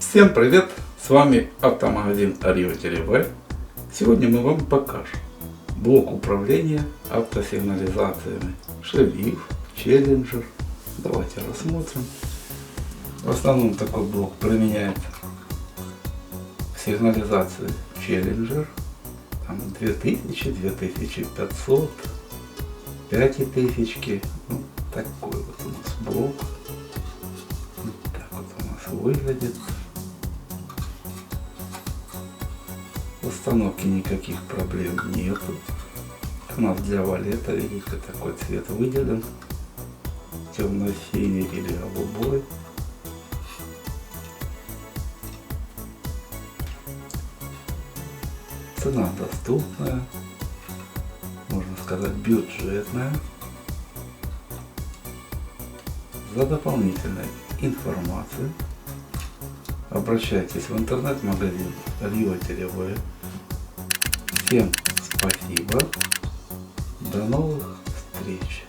Всем привет! С вами автомагазин Rio-V. Сегодня мы вам покажем блок управления автосигнализациями Шериф, Челленджер. Давайте рассмотрим. В основном такой блок применяется в сигнализации Челленджер. Там 2000, 2500, 5000. Ну, такой вот у нас блок. Вот так вот у нас выглядит. В установке никаких проблем нету. У нас для валета, видите, такой цвет выделен. Темно-синий или голубой. Цена доступная, можно сказать бюджетная. За дополнительной информацией обращайтесь в интернет-магазин Rio-V. Всем спасибо. До новых встреч.